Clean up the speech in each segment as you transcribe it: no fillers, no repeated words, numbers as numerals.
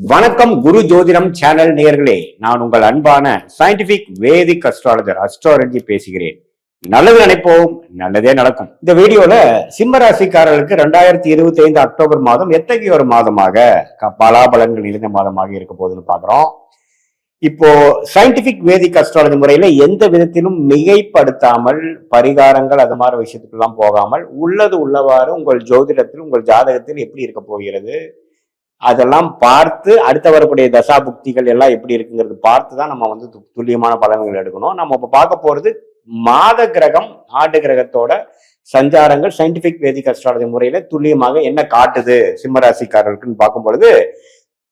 வணக்கம் குரு ஜோதிடம் சேனல் நேயர்களே, நான் உங்கள் அன்பான சயின்டிபிக் வேதிக் அஸ்ட்ராலஜி பேசுகிறேன். நல்லது நினைப்போம், நல்லதே நடக்கும். இந்த வீடியோல சிம்ம ராசிக்காரர்களுக்கு 2025 அக்டோபர் மாதம் எத்தகைய ஒரு மாதமாக பலாபலன்கள் நிறைந்த மாதமாக இருக்க போகுதுன்னு பாக்குறோம். இப்போ சயின்டிபிக் வேதிக் அஸ்ட்ராலஜி முறையில எந்த விதத்திலும் மிகைப்படுத்தாமல் பரிகாரங்கள் அது மாதிரி விஷயத்துக்கெல்லாம் போகாமல் உள்ளது உள்ளவாறு உங்கள் ஜோதிடத்தில் உங்கள் ஜாதகத்தில் எப்படி இருக்க போகிறது அதெல்லாம் பார்த்து அடுத்த வரக்கூடிய தசா புக்திகள் எல்லாம் எப்படி இருக்குங்கிறது பார்த்து தான் நம்ம வந்து துல்லியமான பலன்கள் எடுக்கணும். நம்ம இப்ப பார்க்க போறது மாத கிரகம் ஆண்டு கிரகத்தோட சஞ்சாரங்கள் சயின்டிபிக் வேதிக் அஸ்ட்ராலஜி முறையில துல்லியமாக என்ன காட்டுது சிம்மராசிக்காரர்களுக்குன்னு பார்க்கும் பொழுது,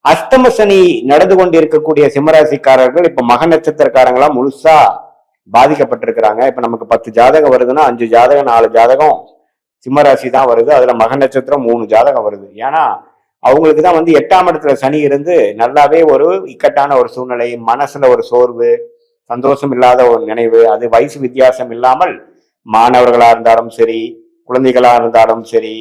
அஷ்டம சனி நடந்து கொண்டு இருக்கக்கூடிய சிம்மராசிக்காரர்கள் இப்ப மக நட்சத்திரக்காரங்களாம் முழுசா பாதிக்கப்பட்டிருக்கிறாங்க. இப்ப நமக்கு 10 ஜாதகம் வருதுன்னா 5 ஜாதகம் 4 ஜாதகம் சிம்மராசி தான் வருது. அதுல மக நட்சத்திரம் 3 ஜாதகம் வருது. ஏன்னா அவங்களுக்கு தான் வந்து 8ஆம் இடத்துல சனி இருந்து நல்லாவே ஒரு இக்கட்டான ஒரு சூழ்நிலை, மனசுல ஒரு சோர்வு, சந்தோஷம் இல்லாத ஒரு நினைவு, அது வயசு வித்தியாசம் இல்லாமல் மாணவர்களா இருந்தாலும் சரி, குழந்தைகளா இருந்தாலும் சரி,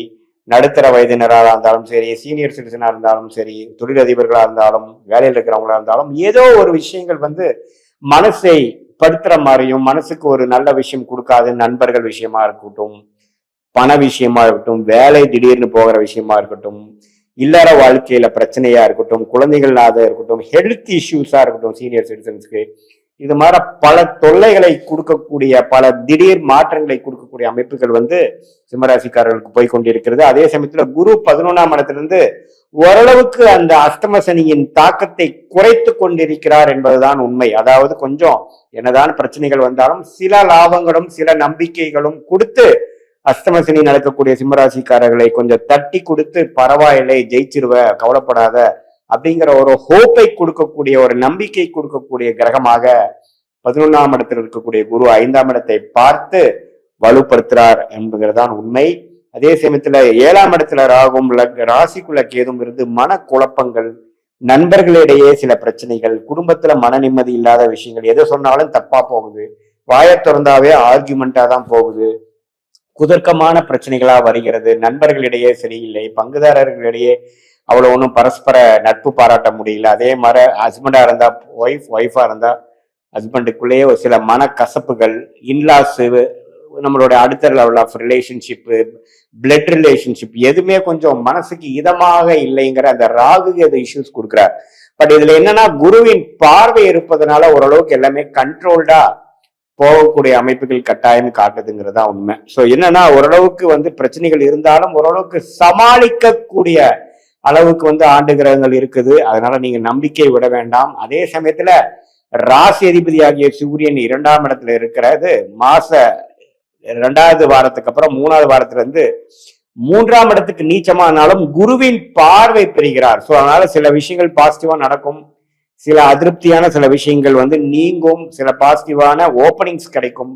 நடுத்தர வயதினராக இருந்தாலும் சரி, சீனியர் சிட்டிசனா இருந்தாலும் சரி, தொழிலதிபர்களா இருந்தாலும், வேலையில் இருக்கிறவங்களா இருந்தாலும், ஏதோ ஒரு விஷயங்கள் வந்து மனசை படுத்துற மாதிரியும் மனசுக்கு ஒரு நல்ல விஷயம் கொடுக்காது. நண்பர்கள் விஷயமா இருக்கட்டும், பண விஷயமா இருக்கட்டும், வேலை திடீர்னு போகிற விஷயமா இருக்கட்டும், இல்லற வாழ்க்கையில பிரச்சனையா இருக்கட்டும், குழந்தைகளாக இருக்கட்டும், ஹெல்த் இஷ்யூஸா இருக்கட்டும், சீனியர் சிட்டிசன்ஸ்க்கு இது மாதிரி பல தொல்லைகளை கொடுக்கக்கூடிய பல திடீர் மாற்றங்களை கொடுக்கக்கூடிய அமைப்புகள் வந்து சிம்மராசிக்காரர்களுக்கு போய் கொண்டிருக்கிறது. அதே சமயத்துல குரு 11ஆம் இடத்திலிருந்து ஓரளவுக்கு அந்த அஷ்டம சனியின் தாக்கத்தை குறைத்து கொண்டிருக்கிறார் என்பதுதான் உண்மை. அதாவது கொஞ்சம் என்னதான் பிரச்சனைகள் வந்தாலும் சில லாபங்களும் சில நம்பிக்கைகளும் கொடுத்து அஷ்டமசனி நடக்கக்கூடிய சிம்மராசிக்காரர்களை கொஞ்சம் தட்டி கொடுத்து பரவாயில்லை, ஜெயிச்சிருவ, கவலைப்படாத அப்படிங்கிற ஒரு ஹோப்பை கொடுக்கக்கூடிய ஒரு நம்பிக்கை கொடுக்கக்கூடிய கிரகமாக 11ஆம் இடத்தில் இருக்கக்கூடிய குரு 5ஆம் இடத்தை பார்த்து வலுப்படுத்துறார் என்பதுதான் உண்மை. அதே சமயத்துல 7ஆம் இடத்துல ராகும் ராசிக்குள்ள கேதும் இருந்து மன குழப்பங்கள், நண்பர்களிடையே சில பிரச்சனைகள், குடும்பத்துல மன நிம்மதி இல்லாத விஷயங்கள், எதை சொன்னாலும் தப்பா போகுது, வாயை திறந்தாவே ஆர்கியூமெண்டா தான் போகுது, குதர்க்கமான பிரச்சனைகளா வருகிறது, நண்பர்களிடையே சரியில்லை, பங்குதாரர்களிடையே அவ்வளவு ஒன்றும் பரஸ்பர நட்பு பாராட்ட முடியல. அதே மாதிரி ஹஸ்பண்டா இருந்தா ஒய்ஃபா இருந்தா ஹஸ்பண்டுக்குள்ளேயே ஒரு சில மன கசப்புகள், இன்லாஸ், நம்மளோட அடுத்த level of relationship, blood relationship எதுவுமே கொஞ்சம் மனசுக்கு இதமாக இல்லைங்கிற அந்த ராகு கேது இஷ்யூஸ் கொடுக்குறார். பட் இதுல என்னன்னா குருவின் பார்வை இருப்பதனால ஓரளவுக்கு எல்லாமே கண்ட்ரோல்டா போகக்கூடிய அமைப்புகள் கட்டாயம் காட்டுதுங்கிறதா உண்மை. சோ என்னன்னா ஓரளவுக்கு வந்து பிரச்சனைகள் இருந்தாலும் ஓரளவுக்கு சமாளிக்கக்கூடிய அளவுக்கு வந்து ஆண்டு கிரகங்கள் இருக்குது. அதனால நீங்க நம்பிக்கை விட வேண்டாம். அதே சமயத்துல ராசி அதிபதி ஆகிய சூரியன் 2ஆம் இடத்துல இருக்கிறது மாச 2வது வாரத்துக்கு அப்புறம் 3வது வாரத்துல இருந்து 3ஆம் இடத்துக்கு நீச்சமானாலும் குருவின் பார்வை பெறுகிறார். சோ அதனால சில விஷயங்கள் பாசிட்டிவா நடக்கும், சில அதிருப்தியான சில விஷயங்கள் வந்து நீங்கும், சில பாசிட்டிவான ஓப்பனிங்ஸ் கிடைக்கும்,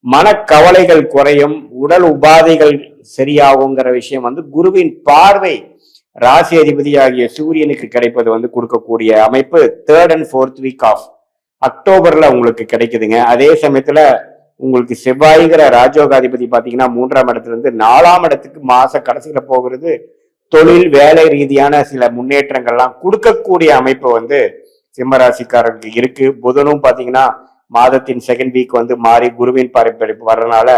மனக்கவலைகள் குறையும், உடல் உபாதைகள் சரியாகுங்கிற விஷயம் வந்து குருவின் பார்வை ராசி அதிபதி ஆகிய சூரியனுக்கு கிடைப்பது வந்து கொடுக்கக்கூடிய அமைப்பு 3rd and 4th week of அக்டோபர்ல உங்களுக்கு கிடைக்குதுங்க. அதே சமயத்துல உங்களுக்கு செவ்வாய்ங்கிற ராஜோகாதிபதி பாத்தீங்கன்னா 3ஆம் இடத்துல இருந்து 4ஆம் இடத்துக்கு மாச கடைசியில போகிறது. தொழில் வேலை ரீதியான சில முன்னேற்றங்கள்லாம் கொடுக்கக்கூடிய அமைப்பு வந்து சிம்மராசிக்காரருக்கு இருக்கு. புதனும் பாத்தீங்கன்னா மாதத்தின் 2nd வீக் வந்து மாறி குருவின் பரப்படிப்பு வர்றதுனால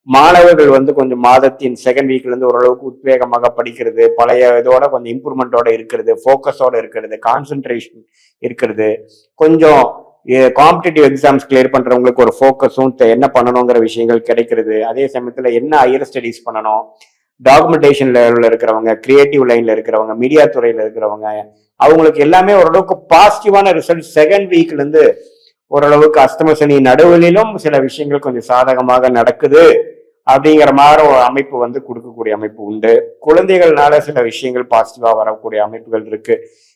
மாணவர்கள் வந்து கொஞ்சம் மாதத்தின் 2nd வீக்ல இருந்து ஓரளவுக்கு உத்வேகமாக படிக்கிறது, பழைய இதோட கொஞ்சம் இம்ப்ரூவ்மெண்டோட இருக்கிறது, போக்கஸோட இருக்கிறது, கான்சென்ட்ரேஷன் இருக்கிறது, கொஞ்சம் காம்படிட்டிவ் எக்ஸாம்ஸ் கிளியர் பண்றவங்களுக்கு ஒரு போக்கஸும் என்ன பண்ணணுங்கிற விஷயங்கள் கிடைக்கிறது. அதே சமயத்துல என்ன ஹையர் ஸ்டடிஸ் பண்ணணும், டாக்குமெண்டேஷன் லெவலில் இருக்கிறவங்க, கிரியேட்டிவ் லைன்ல இருக்கிறவங்க, மீடியா துறையில இருக்கிறவங்க, அவங்களுக்கு எல்லாமே ஓரளவுக்கு பாசிட்டிவான ரிசல்ட் 2nd வீக்ல இருந்து ஓரளவுக்கு அஷ்டமசனி நடுவிலும் சில விஷயங்கள் கொஞ்சம் சாதகமாக நடக்குது அப்படிங்கிற மாதிரி ஒரு அமைப்பு வந்து கொடுக்கக்கூடிய அமைப்பு உண்டு. குழந்தைகள்னால சில விஷயங்கள் பாசிட்டிவா வரக்கூடிய அமைப்புகள் இருக்கு.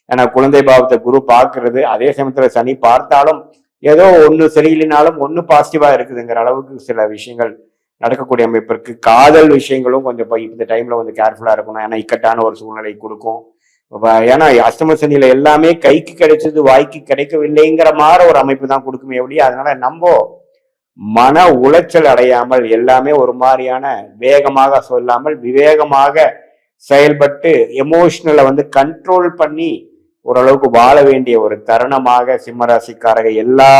ஏன்னா குழந்தை பாவத்தை குரு பார்க்கறது, அதே சமயத்துல சனி பார்த்தாலும் ஏதோ ஒண்ணு சரியில்லைனாலும் ஒண்ணு பாசிட்டிவா இருக்குதுங்கிற அளவுக்கு சில விஷயங்கள் நடக்கக்கூடிய அமைப்பு இருக்கு. காதல் விஷயங்களும் கொஞ்சம் இந்த டைம்ல கொஞ்சம் கேர்ஃபுல்லா இருக்கணும். ஏன்னா இக்கட்டான ஒரு சூழ்நிலை கொடுக்கும். ஏன்னா அஷ்டம சனியில எல்லாமே கைக்கு கிடைச்சது வாய்க்கு கிடைக்கவில்லைங்கிற மாதிரி ஒரு அமைப்பு தான் கொடுக்குமே எப்படியா. அதனால நம்ம மன உளைச்சல் அடையாமல் எல்லாமே ஒரு மாதிரியான வேகமாக சொல்லாமல் விவேகமாக செயல்பட்டு எமோஷனலை வந்து கண்ட்ரோல் பண்ணி ஓரளவுக்கு வாழ வேண்டிய ஒரு தருணமாக சிம்மராசிக்காரங்க எல்லா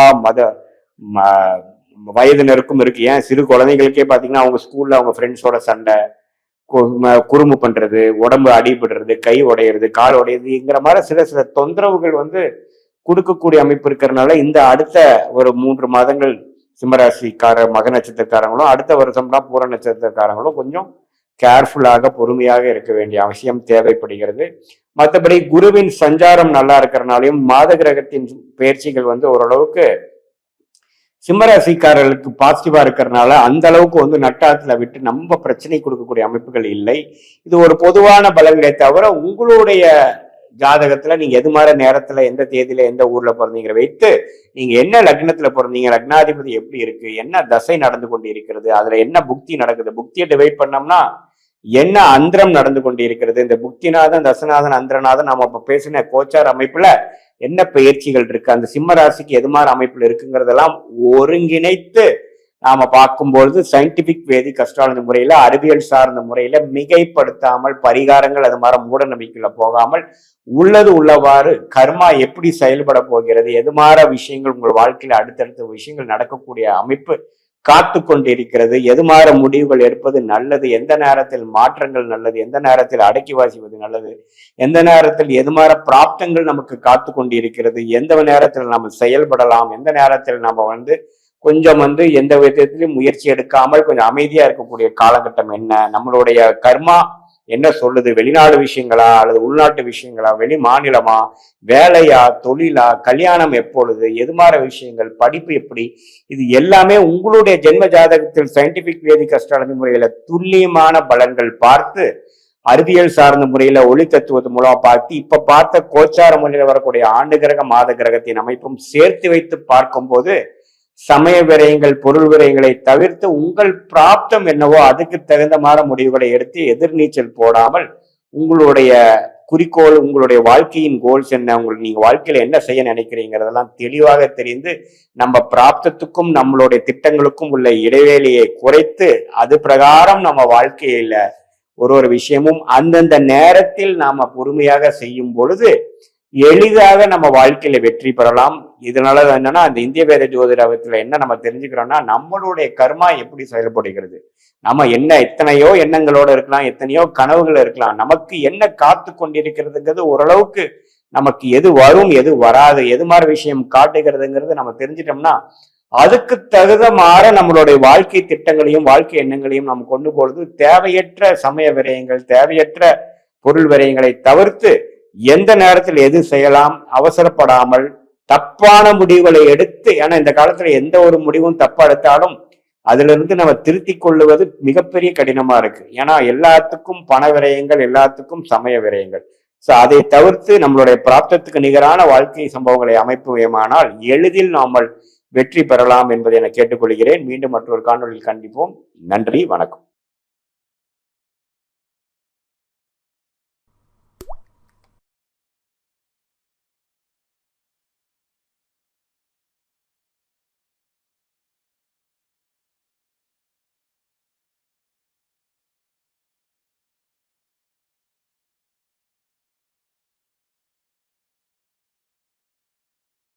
வயதினருக்கும் இருக்கு. ஏன் சிறு குழந்தைகளுக்கே பாத்தீங்கன்னா அவங்க ஸ்கூல்ல அவங்க ஃப்ரெண்ட்ஸோட சண்டை, குறும்பு பண்றது, உடம்பு அடிபடுறது, கை உடையிறது, கால் உடையுதுங்கிற மாதிரி சில சில தொந்தரவுகள் கொடுக்கக்கூடிய அமைப்பு இருக்கிறதுனால இந்த அடுத்த ஒரு 3 மாதங்கள் சிம்மராசிக்கார மக நட்சத்திரக்காரங்களும் அடுத்த வருஷம்னா பூர நட்சத்திரக்காரங்களும் கொஞ்சம் கேர்ஃபுல்லாக பொறுமையாக இருக்க வேண்டிய அவசியம் தேவைப்படுகிறது. மற்றபடி குருவின் சஞ்சாரம் நல்லா இருக்கிறனாலையும் மாத கிரகத்தின் பயிற்சிகள் ஓரளவுக்கு சிம்மராசிக்காரர்களுக்கு பாசிட்டிவா இருக்கிறதுனால அந்த அளவுக்கு நட்டாத்துல விட்டு நம்ம பிரச்சனை கொடுக்கக்கூடிய அமைப்புகள் இல்லை. இது ஒரு பொதுவான பலன்களை தவிர உங்களுடைய ஜாதகத்துல நீங்க எது மாதிரி நேரத்துல எந்த தேதியில எந்த ஊர்ல பிறந்தீங்க வைத்து நீங்க என்ன லக்னத்துல பிறந்தீங்க, லக்னாதிபதி எப்படி இருக்கு, என்ன தசை நடந்து கொண்டு இருக்கிறது, அதுல என்ன புக்தி நடக்குது, புக்தியை டிவைட் பண்ணோம்னா என்ன அந்திரம் நடந்து கொண்டு இருக்கிறது, இந்த புக்திநாதன் தசநாதன் அந்திரநாதன் நம்ம இப்ப பேசின கோச்சார் அமைப்புல என்ன பயிற்சிகள் இருக்கு, அந்த சிம்ம ராசிக்கு எது மாதிரி அமைப்புல இருக்குங்கிறதெல்லாம் ஒருங்கிணைத்து நாம பார்க்கும்பொழுது சயின்டிபிக் வேதிக் அஸ்ட்ராலஜி முறையில அறிவியல் சார்ந்த முறையில மிகைப்படுத்தாமல் பரிகாரங்கள் அது மாதிரி மூட நம்பிக்கையில போகாமல் உள்ளது உள்ளவாறு கர்மா எப்படி செயல்பட போகிறது, எது மாதிரி விஷயங்கள் உங்கள் வாழ்க்கையில அடுத்தடுத்த விஷயங்கள் நடக்கக்கூடிய அமைப்பு காத்து கொண்டிருக்கிறது, எது மாதிரி முடிவுகள் எடுப்பது நல்லது, எந்த நேரத்தில் மாற்றங்கள் நல்லது, எந்த நேரத்தில் அடக்கி வாசிப்பது நல்லது, எந்த நேரத்தில் எது மாதிரி பிராப்தங்கள் நமக்கு காத்து கொண்டிருக்கிறது, எந்த நேரத்தில் நம்ம செயல்படலாம், எந்த நேரத்தில் நம்ம கொஞ்சம் எந்த விதத்திலும் முயற்சி எடுக்காமல் கொஞ்சம் அமைதியா இருக்கக்கூடிய காலகட்டம் என்ன, நம்மளுடைய கர்மா என்ன சொல்லுது, வெளிநாடு விஷயங்களா அல்லது உள்நாட்டு விஷயங்களா, வெளி மாநிலமா, வேலையா, தொழிலா, கல்யாணம் எப்பொழுது, எது மாதிரி விஷயங்கள், படிப்பு எப்படி, இது எல்லாமே உங்களுடைய ஜென்ம ஜாதகத்தில் சயின்டிபிக் வேதிக் அஸ்ட்ராலஜி முறையில துல்லியமான பலன்கள் பார்த்து அறிவியல் சார்ந்த முறையில ஒளி தத்துவத்து மூலமா பார்த்து இப்ப பார்த்த கோச்சார முறையில வரக்கூடிய ஆண்டு கிரக மாத கிரகத்தின் அமைப்பும் சேர்த்து வைத்து பார்க்கும்போது சமய விரயங்கள் பொருள் விரயங்களை தவிர்த்து உங்கள் பிராப்தம் என்னவோ அதுக்கு தகுந்த மாதிரி முடிவுகளை எடுத்து எதிர்நீச்சல் போடாமல் உங்களுடைய குறிக்கோள், உங்களுடைய வாழ்க்கையின் கோல்ஸ் என்ன, நீங்க வாழ்க்கையில என்ன செய்ய நினைக்கிறீங்கிறதெல்லாம் தெளிவாக தெரிந்து நம்ம பிராப்தத்துக்கும் நம்மளுடைய திட்டங்களுக்கும் உள்ள இடைவேளையை குறைத்து அது பிரகாரம் நம்ம வாழ்க்கையில ஒரு விஷயமும் அந்தந்த நேரத்தில் நாம பொறுமையாக செய்யும் பொழுது எளிதாக நம்ம வாழ்க்கையில வெற்றி பெறலாம். இதனால என்னன்னா அந்த இந்திய வேத ஜோதிடத்துல என்ன நம்ம தெரிஞ்சுக்கிறோம்னா நம்மளுடைய கர்மா எப்படி செயல்படுகிறது, நம்ம என்ன எத்தனையோ எண்ணங்களோட இருக்கலாம், எத்தனையோ கனவுகள் இருக்கலாம், நமக்கு என்ன காத்து கொண்டிருக்கிறதுங்கிறது ஓரளவுக்கு நமக்கு எது வரும் எது வராது எது மாதிரி விஷயம் காட்டுகிறதுங்கிறது நம்ம தெரிஞ்சிட்டோம்னா அதுக்கு தகுந்த மாற நம்மளுடைய வாழ்க்கை திட்டங்களையும் வாழ்க்கை எண்ணங்களையும் நம்ம கொண்டு போறது தேவையற்ற சமய விரயங்கள் தேவையற்ற பொருள் விரயங்களை தவிர்த்து எந்த நேரத்தில் எது செய்யலாம் அவசரப்படாமல் தப்பான முடிவுகளை எடுத்து, ஏன்னா இந்த காலத்துல எந்த ஒரு முடிவும் தப்பா எடுத்தாலும் அதுல இருந்து நம்ம திருத்தி கொள்ளுவது மிகப்பெரிய கடினமா இருக்கு. ஏன்னா எல்லாத்துக்கும் பண விரயங்கள், எல்லாத்துக்கும் சமய விரயங்கள். சோ அதை தவிர்த்து நம்மளுடைய பிராப்தத்துக்கு நிகரான வாழ்க்கை சம்பவங்களை அமைப்புவேமானால் எளிதில் நாமல் வெற்றி பெறலாம் என்பதை என கேட்டுக்கொள்கிறேன். மீண்டும் மற்றொரு காணொலியில் கண்டிப்போம். நன்றி, வணக்கம்.